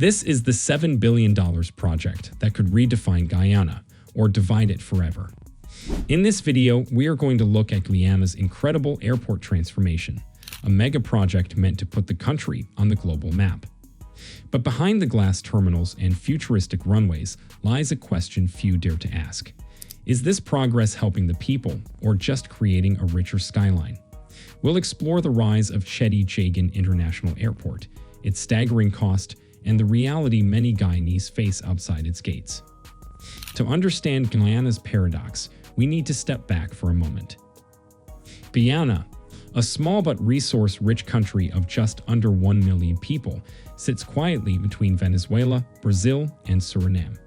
This is the $7 billion project that could redefine Guyana or divide it forever. In this video, we are going to look at Guyana's incredible airport transformation, a mega project meant to put the country on the global map. But behind the glass terminals and futuristic runways lies a question few dare to ask. Is this progress helping the people or just creating a richer skyline? We'll explore the rise of Cheddi Jagan International Airport, its staggering cost, and the reality many Guyanese face outside its gates. To understand Guyana's paradox, we need to step back for a moment. Guyana, a small but resource-rich country of just under 1 million people, sits quietly between Venezuela, Brazil, and Suriname.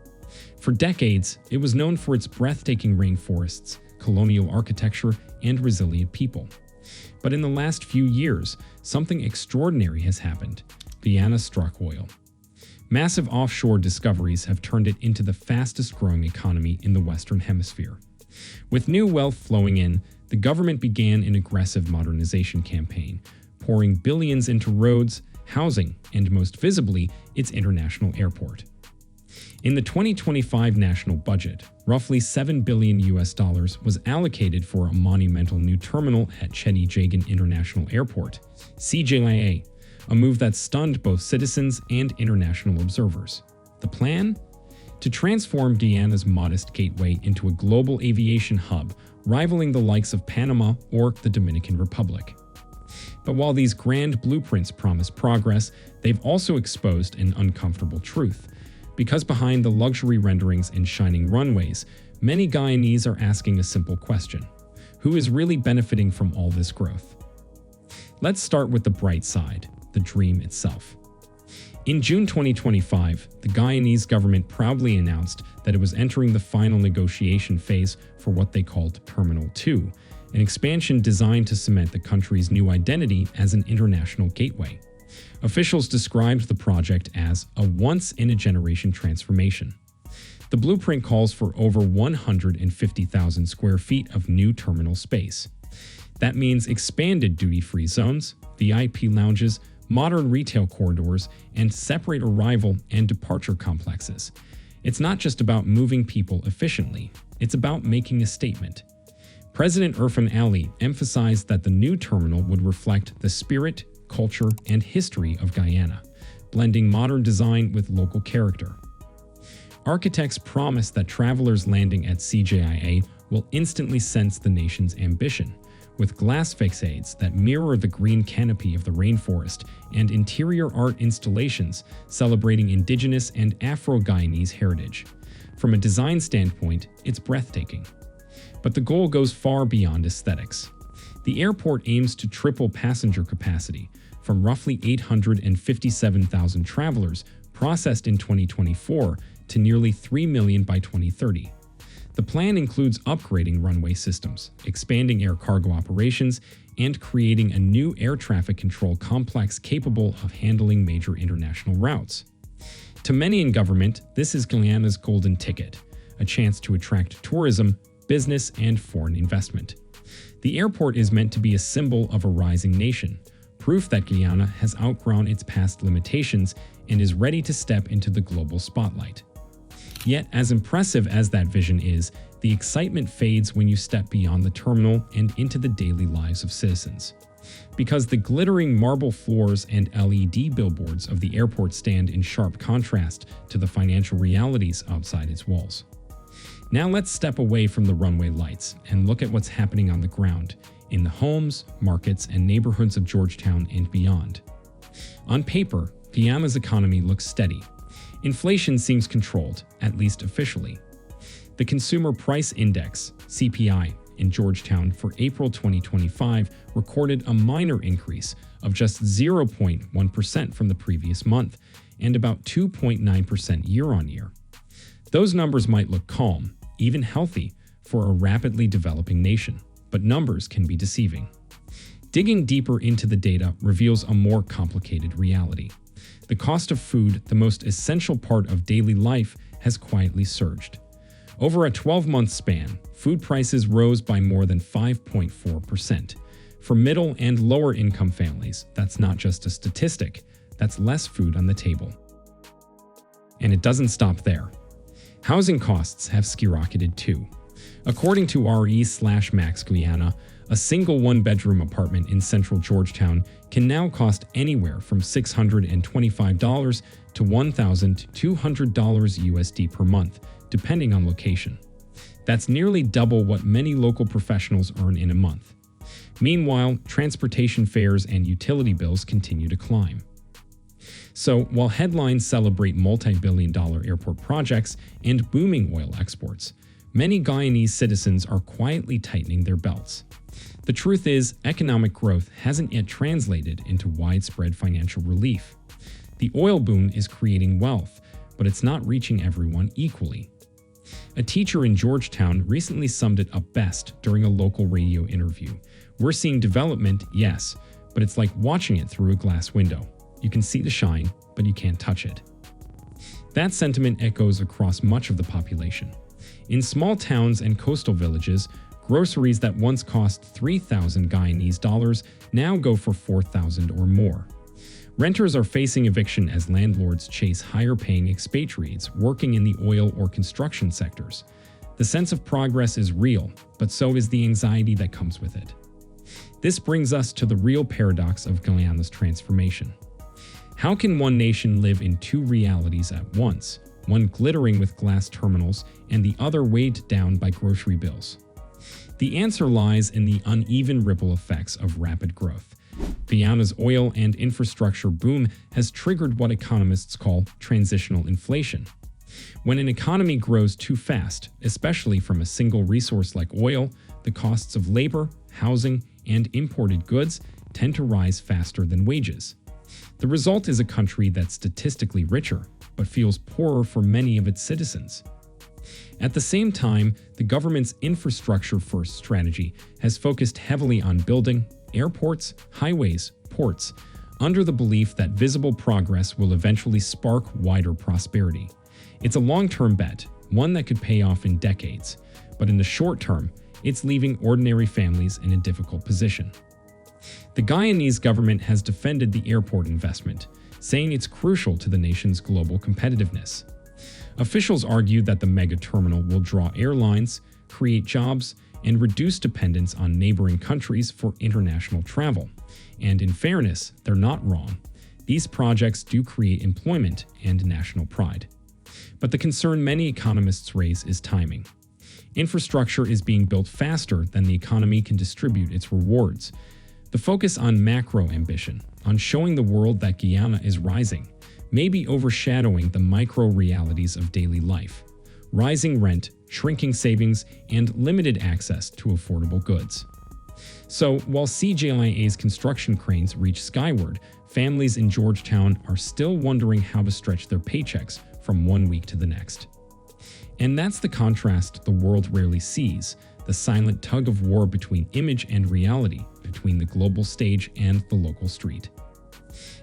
For decades, it was known for its breathtaking rainforests, colonial architecture, and resilient people. But in the last few years, something extraordinary has happened. Guyana struck oil. Massive offshore discoveries have turned it into the fastest-growing economy in the Western Hemisphere. With new wealth flowing in, the government began an aggressive modernization campaign, pouring billions into roads, housing, and most visibly, its international airport. In the 2025 national budget, roughly $7 billion was allocated for a monumental new terminal at Cheddi Jagan International Airport, CJIA, a move that stunned both citizens and international observers. The plan? To transform Guyana's modest gateway into a global aviation hub, rivaling the likes of Panama or the Dominican Republic. But while these grand blueprints promise progress, they've also exposed an uncomfortable truth. Because behind the luxury renderings and shining runways, many Guyanese are asking a simple question: who is really benefiting from all this growth? Let's start with the bright side, the dream itself. In June 2025, the Guyanese government proudly announced that it was entering the final negotiation phase for what they called Terminal 2, an expansion designed to cement the country's new identity as an international gateway. Officials described the project as a once-in-a-generation transformation. The blueprint calls for over 150,000 square feet of new terminal space. That means expanded duty-free zones, VIP lounges, modern retail corridors, and separate arrival and departure complexes. It's not just about moving people efficiently, it's about making a statement. President Irfan Ali emphasized that the new terminal would reflect the spirit, culture, and history of Guyana, blending modern design with local character. Architects promise that travelers landing at CJIA will instantly sense the nation's ambition, with glass facades that mirror the green canopy of the rainforest and interior art installations celebrating indigenous and Afro-Guyanese heritage. From a design standpoint, it's breathtaking. But the goal goes far beyond aesthetics. The airport aims to triple passenger capacity, from roughly 857,000 travelers processed in 2024 to nearly 3 million by 2030. The plan includes upgrading runway systems, expanding air cargo operations, and creating a new air traffic control complex capable of handling major international routes. To many in government, this is Guyana's golden ticket, a chance to attract tourism, business, and foreign investment. The airport is meant to be a symbol of a rising nation, proof that Guyana has outgrown its past limitations and is ready to step into the global spotlight. Yet, as impressive as that vision is, the excitement fades when you step beyond the terminal and into the daily lives of citizens. Because the glittering marble floors and LED billboards of the airport stand in sharp contrast to the financial realities outside its walls. Now let's step away from the runway lights and look at what's happening on the ground, in the homes, markets, and neighborhoods of Georgetown and beyond. On paper, Guyana's economy looks steady. Inflation seems controlled, at least officially. The Consumer Price Index, CPI, in Georgetown for April 2025 recorded a minor increase of just 0.1% from the previous month and about 2.9% year-on-year. Those numbers might look calm, even healthy, for a rapidly developing nation, but numbers can be deceiving. Digging deeper into the data reveals a more complicated reality. The cost of food, the most essential part of daily life, has quietly surged. Over a 12-month span, food prices rose by more than 5.4%. For middle and lower income families, that's not just a statistic, that's less food on the table. And it doesn't stop there. Housing costs have skyrocketed too. According to RE/Max Guyana, a single one-bedroom apartment in central Georgetown can now cost anywhere from $625 to $1,200 USD per month, depending on location. That's nearly double what many local professionals earn in a month. Meanwhile, transportation fares and utility bills continue to climb. So, while headlines celebrate multi-billion-dollar airport projects and booming oil exports, many Guyanese citizens are quietly tightening their belts. The truth is, economic growth hasn't yet translated into widespread financial relief. The oil boom is creating wealth, but it's not reaching everyone equally. A teacher in Georgetown recently summed it up best during a local radio interview. "We're seeing development, yes, but it's like watching it through a glass window. You can see the shine, but you can't touch it." That sentiment echoes across much of the population. In small towns and coastal villages, groceries that once cost 3,000 Guyanese dollars now go for 4,000 or more. Renters are facing eviction as landlords chase higher-paying expatriates working in the oil or construction sectors. The sense of progress is real, but so is the anxiety that comes with it. This brings us to the real paradox of Guyana's transformation. How can one nation live in two realities at once, one glittering with glass terminals and the other weighed down by grocery bills? The answer lies in the uneven ripple effects of rapid growth. Guyana's oil and infrastructure boom has triggered what economists call transitional inflation. When an economy grows too fast, especially from a single resource like oil, the costs of labor, housing, and imported goods tend to rise faster than wages. The result is a country that's statistically richer, but feels poorer for many of its citizens. At the same time, the government's infrastructure-first strategy has focused heavily on building airports, highways, ports, under the belief that visible progress will eventually spark wider prosperity. It's a long-term bet, one that could pay off in decades, but in the short term, it's leaving ordinary families in a difficult position. The Guyanese government has defended the airport investment, saying it's crucial to the nation's global competitiveness. Officials argue that the mega-terminal will draw airlines, create jobs, and reduce dependence on neighboring countries for international travel. And in fairness, they're not wrong. These projects do create employment and national pride. But the concern many economists raise is timing. Infrastructure is being built faster than the economy can distribute its rewards. The focus on macro ambition, on showing the world that Guyana is rising, may be overshadowing the micro-realities of daily life: rising rent, shrinking savings, and limited access to affordable goods. So, while CJIA's construction cranes reach skyward, families in Georgetown are still wondering how to stretch their paychecks from one week to the next. And that's the contrast the world rarely sees, the silent tug-of-war between image and reality, between the global stage and the local street.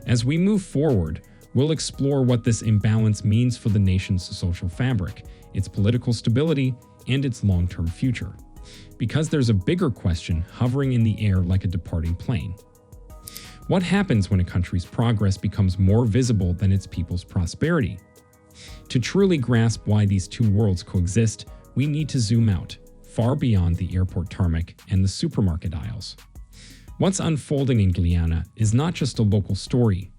As we move forward, we'll explore what this imbalance means for the nation's social fabric, its political stability, and its long-term future. Because there's a bigger question hovering in the air like a departing plane. What happens when a country's progress becomes more visible than its people's prosperity? To truly grasp why these two worlds coexist, we need to zoom out, far beyond the airport tarmac and the supermarket aisles. What's unfolding in Guyana is not just a local story.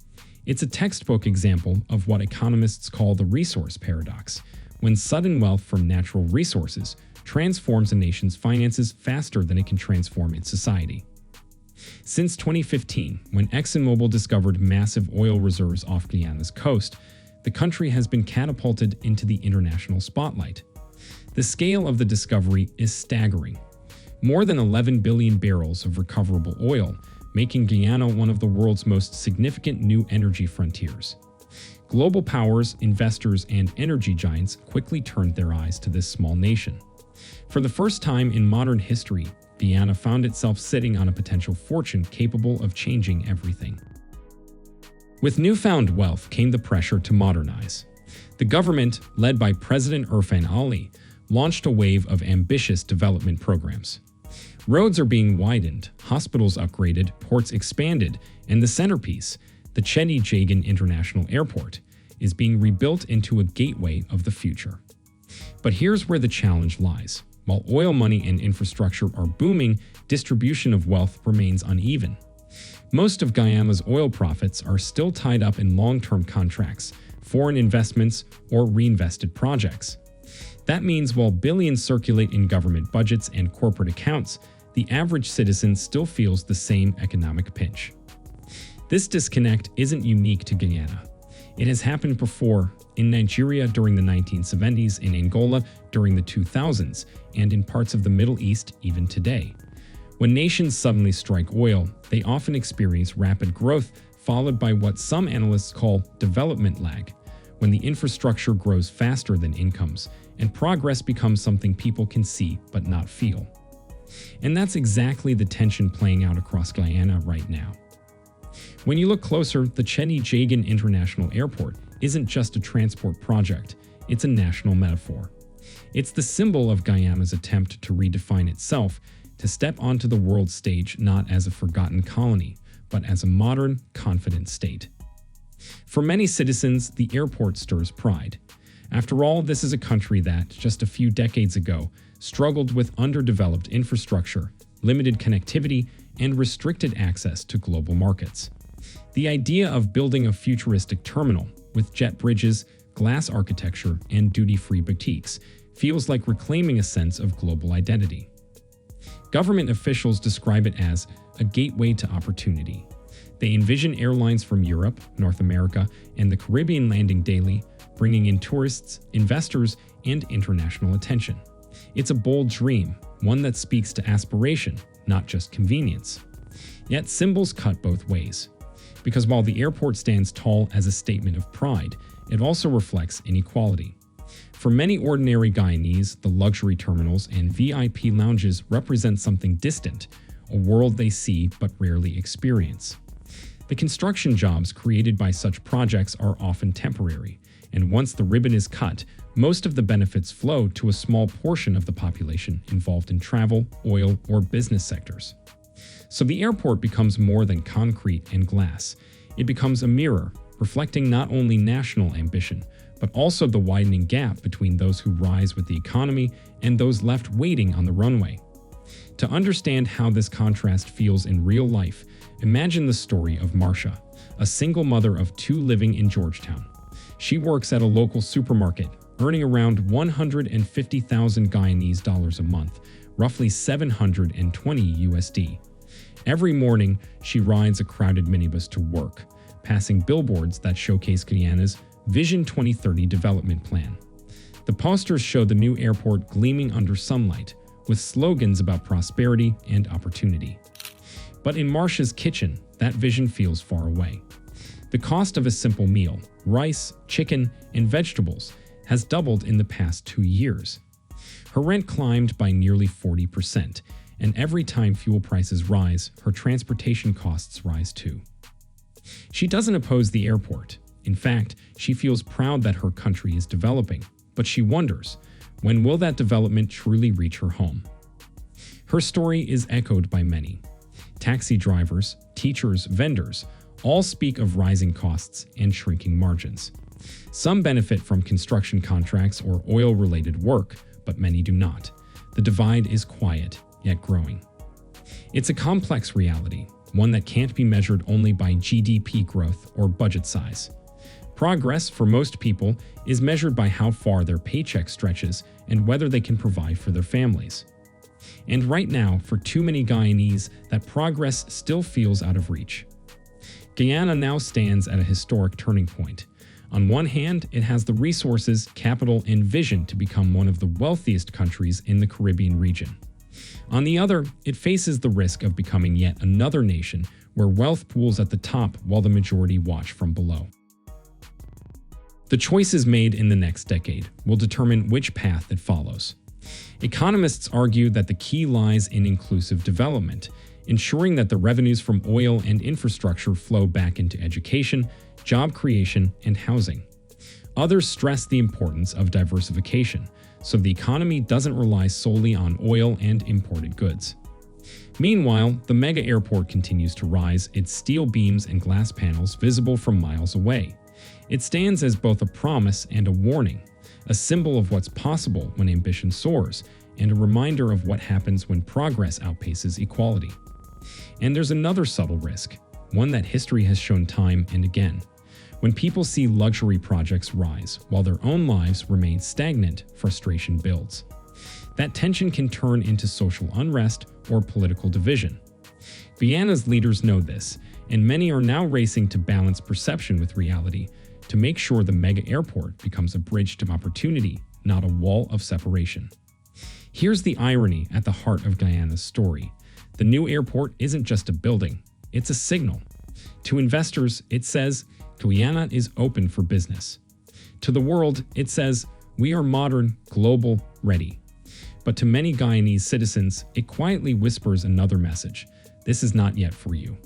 It's a textbook example of what economists call the resource paradox, when sudden wealth from natural resources transforms a nation's finances faster than it can transform its society. Since 2015, when ExxonMobil discovered massive oil reserves off Guyana's coast, the country has been catapulted into the international spotlight. The scale of the discovery is staggering. More than 11 billion barrels of recoverable oil, making Guyana one of the world's most significant new energy frontiers. Global powers, investors, and energy giants quickly turned their eyes to this small nation. For the first time in modern history, Guyana found itself sitting on a potential fortune capable of changing everything. With newfound wealth came the pressure to modernize. The government, led by President Irfan Ali, launched a wave of ambitious development programs. Roads are being widened, hospitals upgraded, ports expanded, and the centerpiece, the Cheddi Jagan International Airport, is being rebuilt into a gateway of the future. But here's where the challenge lies. While oil money and infrastructure are booming, distribution of wealth remains uneven. Most of Guyana's oil profits are still tied up in long-term contracts, foreign investments, or reinvested projects. That means while billions circulate in government budgets and corporate accounts, the average citizen still feels the same economic pinch. This disconnect isn't unique to Guyana. It has happened before in Nigeria during the 1970s, in Angola during the 2000s, and in parts of the Middle East even today. When nations suddenly strike oil, they often experience rapid growth, followed by what some analysts call development lag, when the infrastructure grows faster than incomes, and progress becomes something people can see but not feel. And that's exactly the tension playing out across Guyana right now. When you look closer, the Cheddi Jagan International Airport isn't just a transport project, it's a national metaphor. It's the symbol of Guyana's attempt to redefine itself, to step onto the world stage not as a forgotten colony, but as a modern, confident state. For many citizens, the airport stirs pride. After all, this is a country that, just a few decades ago, struggled with underdeveloped infrastructure, limited connectivity, and restricted access to global markets. The idea of building a futuristic terminal with jet bridges, glass architecture, and duty-free boutiques feels like reclaiming a sense of global identity. Government officials describe it as a gateway to opportunity. They envision airlines from Europe, North America, and the Caribbean landing daily, bringing in tourists, investors, and international attention. It's a bold dream, one that speaks to aspiration, not just convenience. Yet symbols cut both ways. Because while the airport stands tall as a statement of pride, it also reflects inequality. For many ordinary Guyanese, the luxury terminals and VIP lounges represent something distant, a world they see but rarely experience. The construction jobs created by such projects are often temporary, and once the ribbon is cut, most of the benefits flow to a small portion of the population involved in travel, oil, or business sectors. So the airport becomes more than concrete and glass. It becomes a mirror, reflecting not only national ambition, but also the widening gap between those who rise with the economy and those left waiting on the runway. To understand how this contrast feels in real life, imagine the story of Marcia, a single mother of two living in Georgetown. She works at a local supermarket, earning around 150,000 Guyanese dollars a month, roughly 720 USD. Every morning, she rides a crowded minibus to work, passing billboards that showcase Guyana's Vision 2030 development plan. The posters show the new airport gleaming under sunlight, with slogans about prosperity and opportunity. But in Marcia's kitchen, that vision feels far away. The cost of a simple meal, rice, chicken, and vegetables, has doubled in the past 2 years. Her rent climbed by nearly 40%, and every time fuel prices rise, her transportation costs rise too. She doesn't oppose the airport. In fact, she feels proud that her country is developing, but she wonders, when will that development truly reach her home? Her story is echoed by many. Taxi drivers, teachers, vendors, all speak of rising costs and shrinking margins. Some benefit from construction contracts or oil-related work, but many do not. The divide is quiet, yet growing. It's a complex reality, one that can't be measured only by GDP growth or budget size. Progress, for most people, is measured by how far their paycheck stretches and whether they can provide for their families. And right now, for too many Guyanese, that progress still feels out of reach. Guyana now stands at a historic turning point. On one hand, it has the resources, capital, and vision to become one of the wealthiest countries in the Caribbean region. On the other, it faces the risk of becoming yet another nation where wealth pools at the top while the majority watch from below. The choices made in the next decade will determine which path it follows. Economists argue that the key lies in inclusive development, ensuring that the revenues from oil and infrastructure flow back into education, job creation, and housing. Others stress the importance of diversification, so the economy doesn't rely solely on oil and imported goods. Meanwhile, the mega airport continues to rise, its steel beams and glass panels visible from miles away. It stands as both a promise and a warning, a symbol of what's possible when ambition soars, and a reminder of what happens when progress outpaces equality. And there's another subtle risk, one that history has shown time and again. When people see luxury projects rise while their own lives remain stagnant, frustration builds. That tension can turn into social unrest or political division. Guyana's leaders know this, and many are now racing to balance perception with reality to make sure the mega airport becomes a bridge to opportunity, not a wall of separation. Here's the irony at the heart of Guyana's story. The new airport isn't just a building, it's a signal. To investors, it says, Guyana is open for business. To the world, it says, we are modern, global, ready. But to many Guyanese citizens, it quietly whispers another message. This is not yet for you.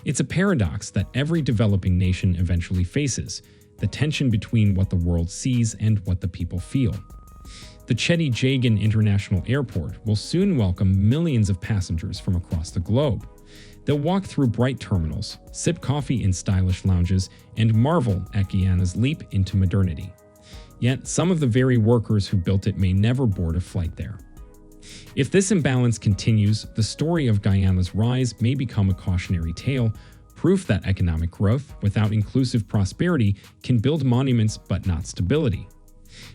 It's a paradox that every developing nation eventually faces, the tension between what the world sees and what the people feel. The Cheddi Jagan International Airport will soon welcome millions of passengers from across the globe. They'll walk through bright terminals, sip coffee in stylish lounges, and marvel at Guyana's leap into modernity. Yet, some of the very workers who built it may never board a flight there. If this imbalance continues, the story of Guyana's rise may become a cautionary tale, proof that economic growth without inclusive prosperity can build monuments but not stability.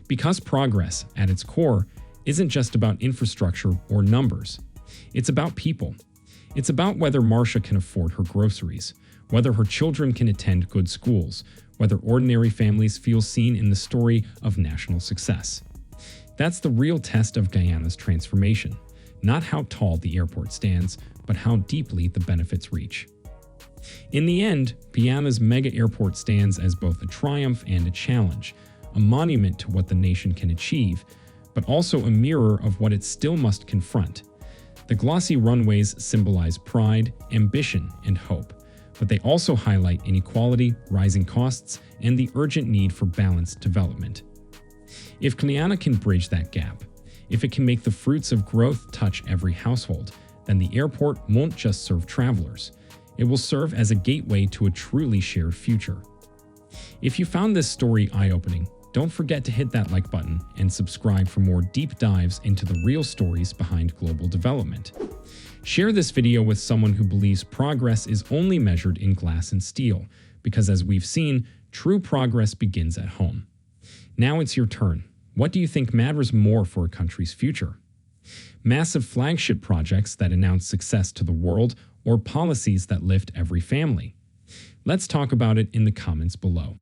Because progress, at its core, isn't just about infrastructure or numbers. It's about people. It's about whether Marcia can afford her groceries, whether her children can attend good schools, whether ordinary families feel seen in the story of national success. That's the real test of Guyana's transformation, not how tall the airport stands, but how deeply the benefits reach. In the end, Guyana's mega airport stands as both a triumph and a challenge, a monument to what the nation can achieve, but also a mirror of what it still must confront. The glossy runways symbolize pride, ambition, and hope, but they also highlight inequality, rising costs, and the urgent need for balanced development. If Guyana can bridge that gap, if it can make the fruits of growth touch every household, then the airport won't just serve travelers. It will serve as a gateway to a truly shared future. If you found this story eye-opening, don't forget to hit that like button and subscribe for more deep dives into the real stories behind global development. Share this video with someone who believes progress is only measured in glass and steel, because as we've seen, true progress begins at home. Now it's your turn. What do you think matters more for a country's future? Massive flagship projects that announce success to the world, or policies that lift every family? Let's talk about it in the comments below.